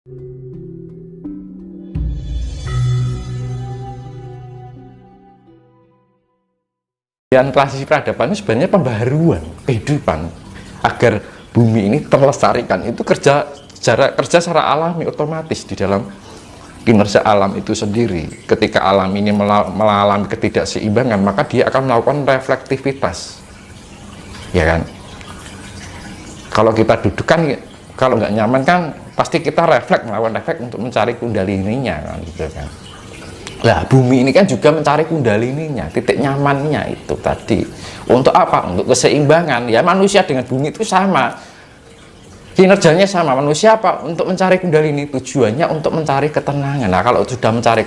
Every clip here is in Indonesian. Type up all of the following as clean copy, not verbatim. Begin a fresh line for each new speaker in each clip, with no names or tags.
Dan klasik peradaban itu sebenarnya pembaharuan kehidupan agar bumi ini terlestarikan. Itu kerja secara alami otomatis di dalam kinerja alam itu sendiri. Ketika alam ini mengalami ketidakseimbangan, maka dia akan melakukan reflektivitas, ya kan? Kalau kita duduk kan, kalau nggak nyaman kan pasti kita melakukan refleks untuk mencari kundalininya kan, gitu kan. Nah, bumi ini kan juga mencari kundalininya, titik nyamannya itu tadi. Untuk apa? Untuk keseimbangan. Ya, manusia dengan bumi itu sama. Kinerjanya sama. Manusia apa? Untuk mencari kundalini. Tujuannya untuk mencari ketenangan. Nah, kalau sudah mencari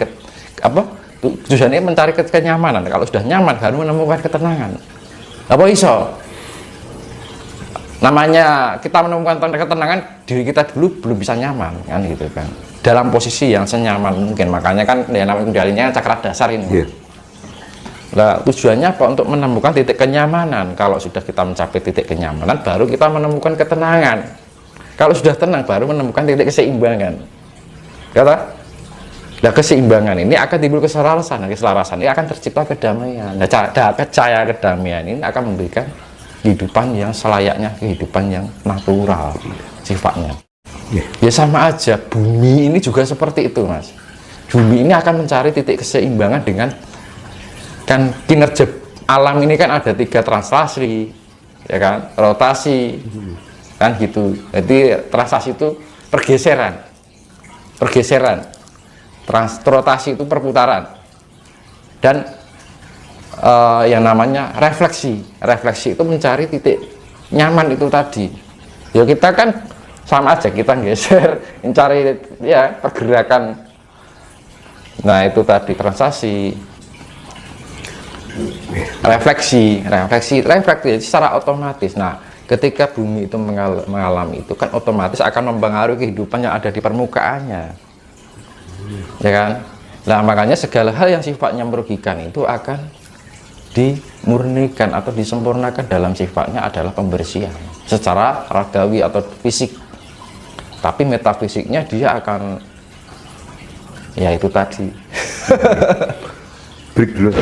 tujuannya mencari kenyamanan. Kalau sudah nyaman baru menemukan ketenangan. Apa iso? Namanya kita menemukan ketenangan, diri kita dulu belum bisa nyaman kan, gitu kan, dalam posisi yang senyaman mungkin. Makanya kan yang namanya kundalininya cakra dasar ini. Nah, tujuannya apa? Untuk menemukan titik kenyamanan. Kalau sudah kita mencapai titik kenyamanan, baru kita menemukan ketenangan. Kalau sudah tenang, baru menemukan titik keseimbangan. Kata, nah, keseimbangan ini akan timbul keselarasan. Keselarasan ini akan tercipta kedamaian. Nah, cahaya kedamaian ini akan memberikan kehidupan yang selayaknya, kehidupan yang natural sifatnya. Ya sama aja, bumi ini juga seperti itu, Mas. Bumi ini akan mencari titik keseimbangan dengan kan kinerja alam ini kan ada 3 translasi, ya kan, rotasi, kan gitu. Jadi translasi itu pergeseran, rotasi itu perputaran, dan yang namanya refleksi itu mencari titik nyaman itu tadi. Ya kita kan sama aja, kita geser mencari ya pergerakan. Nah, itu tadi translasi, refleksi secara otomatis. Nah, ketika bumi itu mengalami itu kan otomatis akan mempengaruhi kehidupan yang ada di permukaannya, ya kan. Nah, makanya segala hal yang sifatnya merugikan itu akan dimurnikan atau disempurnakan dalam sifatnya adalah pembersihan secara ragawi atau fisik. Tapi metafisiknya dia akan ya itu tadi.
Break dulu.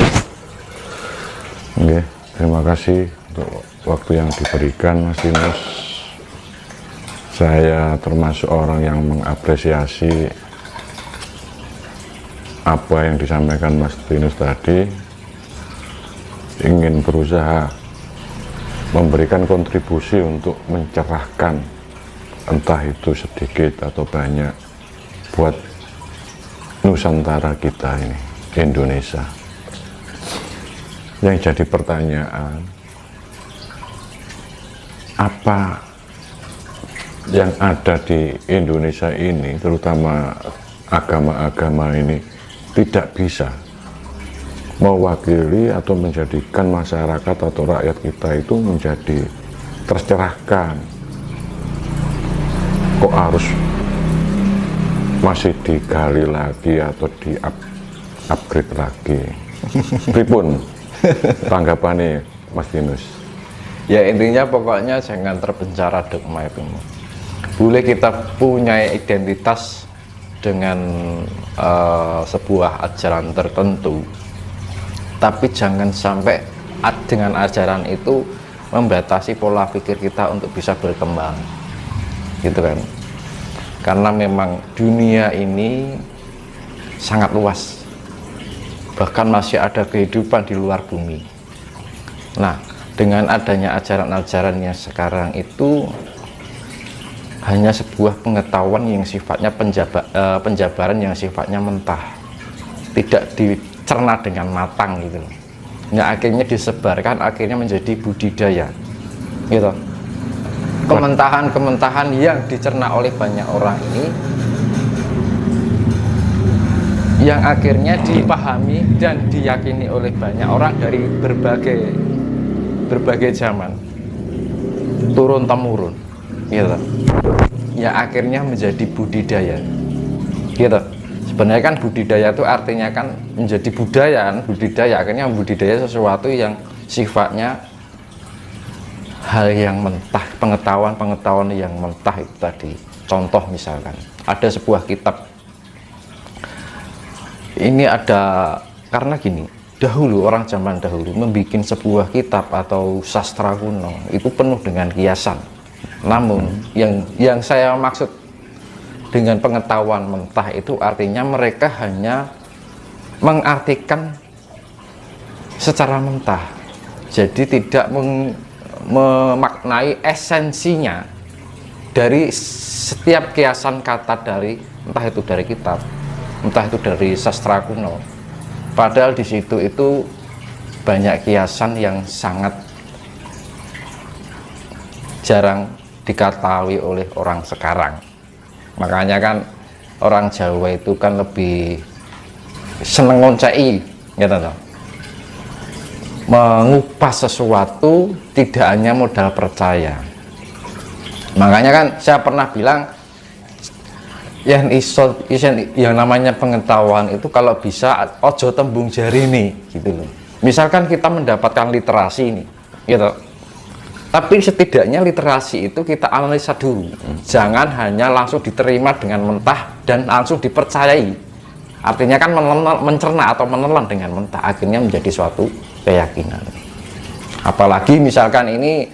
Oke, terima kasih untuk waktu yang diberikan, Mas Tinus. Saya termasuk orang yang mengapresiasi apa yang disampaikan Mas Tinus tadi. Ingin berusaha memberikan kontribusi untuk mencerahkan, entah itu sedikit atau banyak, buat Nusantara kita ini, Indonesia. Yang jadi pertanyaan, apa yang ada di Indonesia ini, terutama agama-agama ini, tidak bisa mewakili atau menjadikan masyarakat atau rakyat kita itu menjadi tercerahkan? Kok harus masih digali lagi atau di-upgrade lagi? Pripun tanggapannya, Mas Tinus?
Ya, intinya pokoknya jangan terpenjara dogma itu. Boleh kita punya identitas dengan sebuah ajaran tertentu, tapi jangan sampai dengan ajaran itu membatasi pola pikir kita untuk bisa berkembang, gitu kan. Karena memang dunia ini sangat luas, bahkan masih ada kehidupan di luar bumi. Nah, dengan adanya ajaran-ajaran yang sekarang itu hanya sebuah pengetahuan yang sifatnya penjabaran yang sifatnya mentah, tidak dicerna dengan matang gitu. Nah, akhirnya disebarkan, akhirnya menjadi budidaya gitu. Kementahan-kementahan yang dicerna oleh banyak orang ini, yang akhirnya dipahami dan diyakini oleh banyak orang dari berbagai zaman, turun temurun gitu. Ya akhirnya menjadi budidaya gitu. Sebenarnya kan budidaya itu artinya kan menjadi budidaya, akhirnya budidaya sesuatu yang sifatnya hal yang mentah, pengetahuan yang mentah itu tadi. Contoh misalkan ada sebuah kitab. Ini ada karena gini, dahulu orang zaman dahulu membuat sebuah kitab atau sastra kuno itu penuh dengan kiasan. Namun yang saya maksud dengan pengetahuan mentah itu artinya mereka hanya mengartikan secara mentah, jadi tidak memaknai esensinya dari setiap kiasan kata dari entah itu dari kitab, entah itu dari sastra kuno. Padahal di situ itu banyak kiasan yang sangat jarang diketahui oleh orang sekarang. Makanya kan orang Jawa itu kan lebih seneng ngoncei, gitu toh. Mengupas sesuatu tidak hanya modal percaya. Makanya kan saya pernah bilang yang namanya pengetahuan itu kalau bisa ojo tembung jari nih, gitu loh. Misalkan kita mendapatkan literasi ini, gitu. Tapi setidaknya literasi itu kita analisa dulu. Jangan hanya langsung diterima dengan mentah dan langsung dipercayai. Artinya kan mencerna atau menelan dengan mentah, akhirnya menjadi suatu keyakinan. Apalagi misalkan ini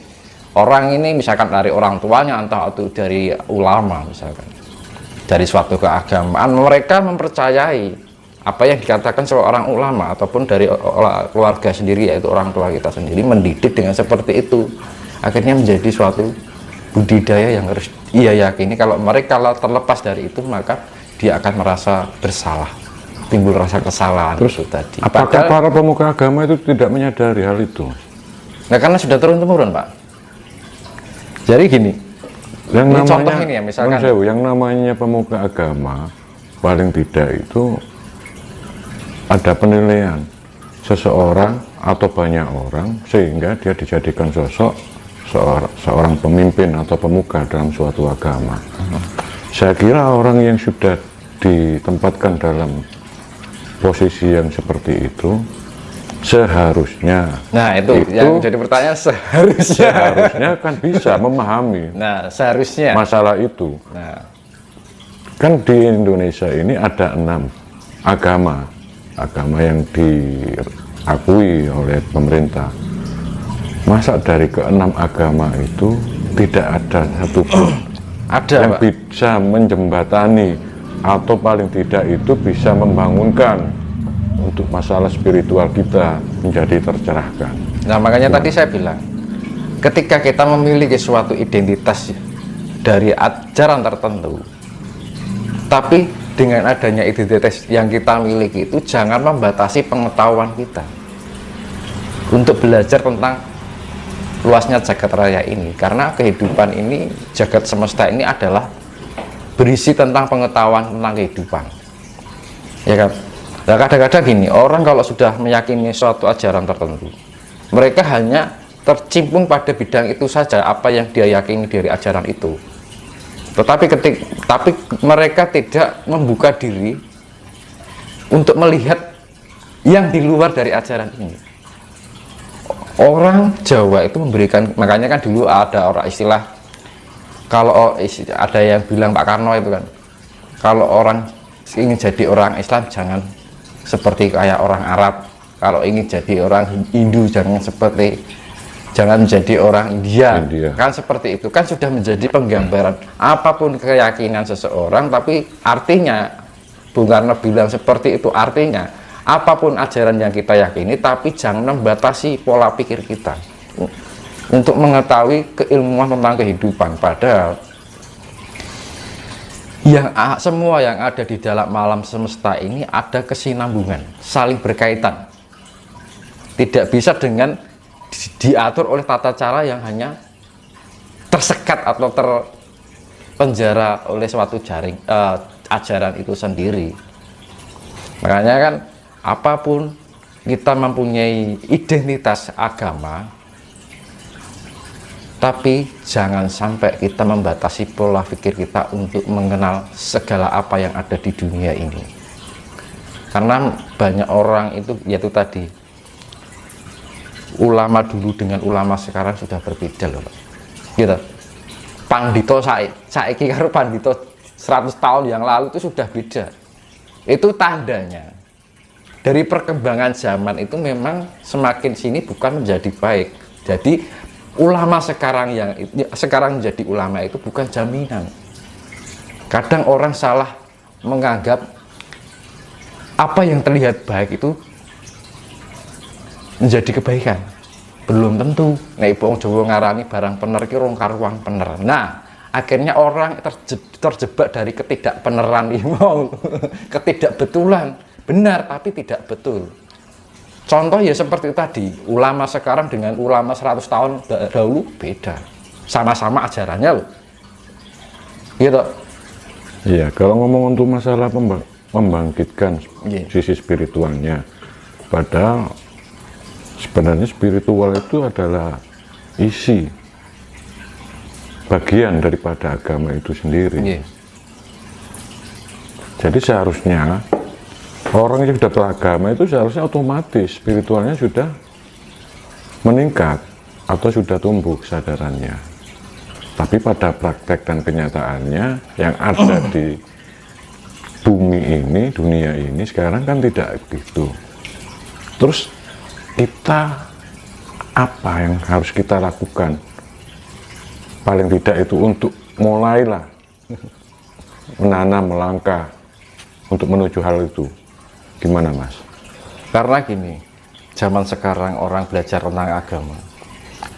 orang ini misalkan dari orang tuanya atau dari ulama, misalkan dari suatu keagamaan, mereka mempercayai apa yang dikatakan seorang ulama ataupun dari keluarga sendiri, yaitu orang tua kita sendiri mendidik dengan seperti itu. Akhirnya menjadi suatu budidaya yang harus ia yakini. Kalau mereka terlepas dari itu, maka dia akan merasa bersalah, timbul rasa kesalahan.
Terus
itu tadi.
apakah para pemuka agama itu tidak menyadari hal itu?
Nah, karena sudah turun-temurun, Pak. Jadi gini,
Yang
ini
namanya,
contoh ini ya, misalkan
yang namanya pemuka agama paling tidak itu ada penilaian seseorang atau banyak orang sehingga dia dijadikan sosok seorang pemimpin atau pemuka dalam suatu agama. Saya kira orang yang sudah ditempatkan dalam posisi yang seperti itu seharusnya,
nah itu yang jadi pertanyaan,
seharusnya kan bisa memahami
seharusnya
masalah itu.
Nah,
kan di Indonesia ini ada 6 agama yang diakui oleh pemerintah. Masa dari ke-6 agama itu tidak ada satupun yang
Pak,
bisa menjembatani atau paling tidak itu bisa membangunkan untuk masalah spiritual kita menjadi tercerahkan.
Nah, makanya tadi saya bilang, ketika kita memiliki suatu identitas dari ajaran tertentu, tapi dengan adanya identitas yang kita miliki itu jangan membatasi pengetahuan kita untuk belajar tentang luasnya jagat raya ini, karena kehidupan ini, jagat semesta ini adalah berisi tentang pengetahuan tentang kehidupan, ya kan? Nah, kadang-kadang gini, orang kalau sudah meyakini suatu ajaran tertentu, mereka hanya tercimpung pada bidang itu saja, apa yang dia yakini dari ajaran itu. Tapi mereka tidak membuka diri untuk melihat yang di luar dari ajaran ini. Orang Jawa itu memberikan, makanya kan dulu ada orang istilah, kalau ada yang bilang Pak Karno itu kan, kalau orang ingin jadi orang Islam jangan seperti kayak orang Arab, kalau ingin jadi orang Hindu jangan menjadi orang India. Kan seperti itu, kan sudah menjadi penggambaran apapun keyakinan seseorang, tapi artinya Bung Karno bilang seperti itu, artinya apapun ajaran yang kita yakini, tapi jangan membatasi pola pikir kita untuk mengetahui keilmuan tentang kehidupan. Padahal semua yang ada di dalam alam semesta ini ada kesinambungan, saling berkaitan, tidak bisa dengan diatur oleh tata cara yang hanya tersekat atau terpenjara oleh suatu ajaran itu sendiri. Makanya kan apapun kita mempunyai identitas agama, tapi jangan sampai kita membatasi pola pikir kita untuk mengenal segala apa yang ada di dunia ini. Karena banyak orang itu, yaitu tadi, ulama dulu dengan ulama sekarang sudah berbeda loh, Pak. Gitu. Pandito saiki karo pandito 100 tahun yang lalu itu sudah beda. Itu tandanya dari perkembangan zaman itu memang semakin sini bukan menjadi baik. Jadi ulama sekarang menjadi ulama itu bukan jaminan. Kadang orang salah menganggap apa yang terlihat baik itu menjadi kebaikan. Belum tentu. Nek wong Jawa ngarani barang pener ki rong karuang pener. Nah, akhirnya orang terjebak dari ketidakbenaran mau ketidakbetulan. Benar tapi tidak betul. Contoh ya seperti tadi, ulama sekarang dengan ulama 100 tahun dahulu beda. Sama-sama ajarannya loh. Gitu.
Iya, kalau ngomong untuk masalah membangkitkan sisi spiritualnya, padahal sebenarnya spiritual itu adalah isi bagian daripada agama itu sendiri. Jadi seharusnya orang yang sudah beragama itu seharusnya otomatis spiritualnya sudah meningkat atau sudah tumbuh kesadarannya. Tapi pada praktek dan kenyataannya yang ada di bumi ini, dunia ini sekarang kan tidak begitu. Terus kita apa yang harus kita lakukan? Paling tidak itu untuk mulailah menanam, melangkah untuk menuju hal itu. Gimana Mas?
Karena gini, zaman sekarang orang belajar tentang agama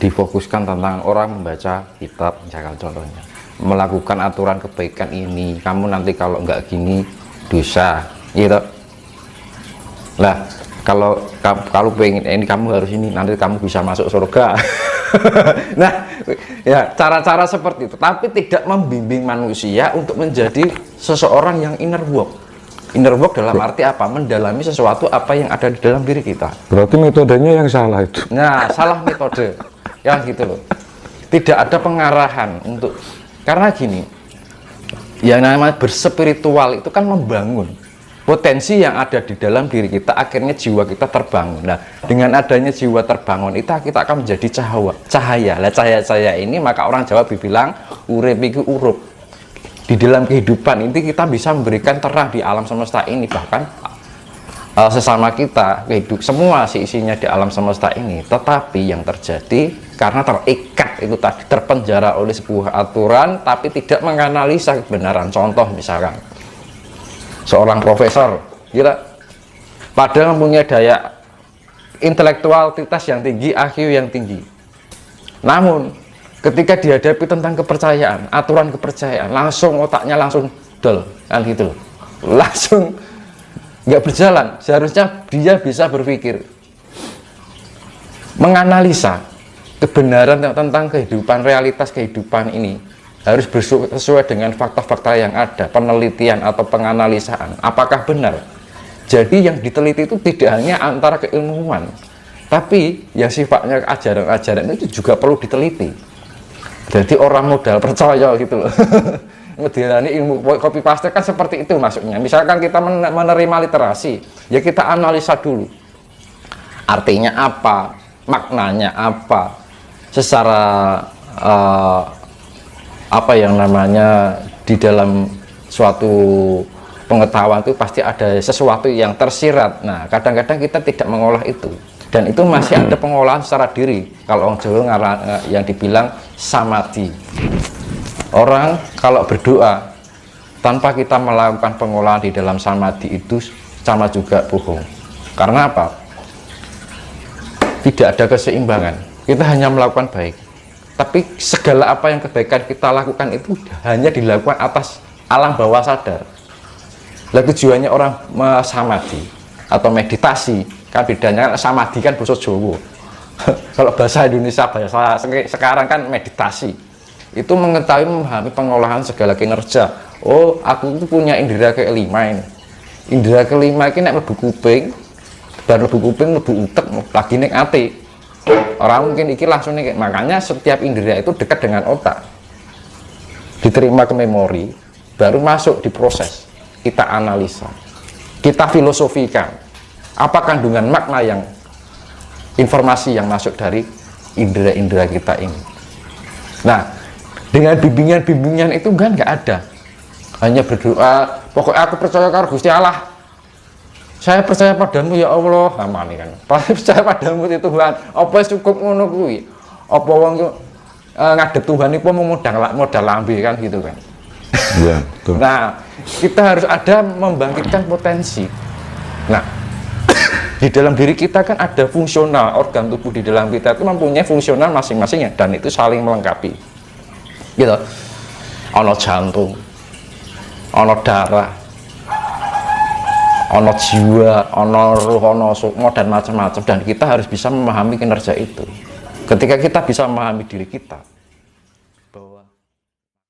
difokuskan tentang orang membaca kitab, misalkan contohnya melakukan aturan kebaikan ini, kamu nanti kalau nggak gini dosa, gitu. Lah kalau pengen ini kamu harus ini, nanti kamu bisa masuk surga. Nah, ya cara-cara seperti itu, tapi tidak membimbing manusia untuk menjadi seseorang yang inner work. Inner work dalam arti apa? Mendalami sesuatu apa yang ada di dalam diri kita.
Berarti metodenya yang salah itu.
Nah, salah metode. Ya gitu loh. Tidak ada pengarahan untuk, karena gini, yang namanya berspiritual itu kan membangun potensi yang ada di dalam diri kita, akhirnya jiwa kita terbangun. Nah, dengan adanya jiwa terbangun itu kita akan menjadi cahaya. Lah cahaya ini maka orang Jawa bilang urip iku urup. Di dalam kehidupan ini kita bisa memberikan terang di alam semesta ini, bahkan sesama kita, semua isinya di alam semesta ini. Tetapi yang terjadi karena terikat itu tadi, terpenjara oleh sebuah aturan tapi tidak menganalisa kebenaran. Contoh misalkan seorang profesor, gila, padahal mempunyai daya intelektualitas yang tinggi, IQ yang tinggi, namun ketika dihadapi tentang kepercayaan, aturan kepercayaan, langsung otaknya langsung dol, kan gitu loh, langsung nggak berjalan. Seharusnya dia bisa berpikir, menganalisa kebenaran tentang kehidupan, realitas kehidupan ini harus sesuai dengan fakta-fakta yang ada, penelitian atau penganalisaan, apakah benar. Jadi yang diteliti itu tidak hanya antara keilmuan, tapi yang sifatnya ajaran-ajaran itu juga perlu diteliti. Jadi orang modal percaya gitu loh. Ngedirani ilmu copy paste kan seperti itu maksudnya. Misalkan kita menerima literasi, ya kita analisa dulu. Artinya apa, maknanya apa, secara apa yang namanya di dalam suatu pengetahuan itu pasti ada sesuatu yang tersirat. Nah, kadang-kadang kita tidak mengolah itu, dan itu masih ada pengolahan secara diri. Kalau orang Jawa yang dibilang samadhi. Orang kalau berdoa tanpa kita melakukan pengolahan di dalam samadhi itu sama juga bohong. Karena apa? Tidak ada keseimbangan. Kita hanya melakukan baik, tapi segala apa yang kebaikan kita lakukan itu hanya dilakukan atas alam bawah sadar. Lah tujuannya orang samadhi atau meditasi kan bedanya, samadhi kan bahasa Jawa. Kalau bahasa Indonesia, bahasa sekarang kan meditasi. Itu mengetahui, memahami pengolahan segala kinerja. Oh, aku itu punya indera kelima ini. Indera kelima ini nek mlebu kuping, baru mlebu kuping, mlebu utek, lagi ning ati. Orang mungkin iki langsung nih, makanya setiap indera itu dekat dengan otak. Diterima ke memori, baru masuk diproses. Kita analisa, kita filosofikan apa kandungan makna yang informasi yang masuk dari indera-indera kita ini. Nah, dengan bimbingan-bimbingan itu kan nggak ada. hanya berdoa, pokoknya aku percaya karo Gusti Allah, saya percaya padamu ya Allah, aman kan, percaya padamu itu Tuhan, apa cukup ngono kuwi, apa wong ngadep Tuhan itu mau modal lambe kan gitu kan.
Ya, betul.
Nah, kita harus ada membangkitkan potensi. Nah, di dalam diri kita kan ada fungsional, organ tubuh di dalam kita itu mempunyai fungsional masing-masing ya, dan itu saling melengkapi gitu. Ono jantung, ono darah, ono jiwa, ono ruh, ono sukma, dan macam-macam, dan kita harus bisa memahami kinerja itu. Ketika kita bisa memahami diri kita,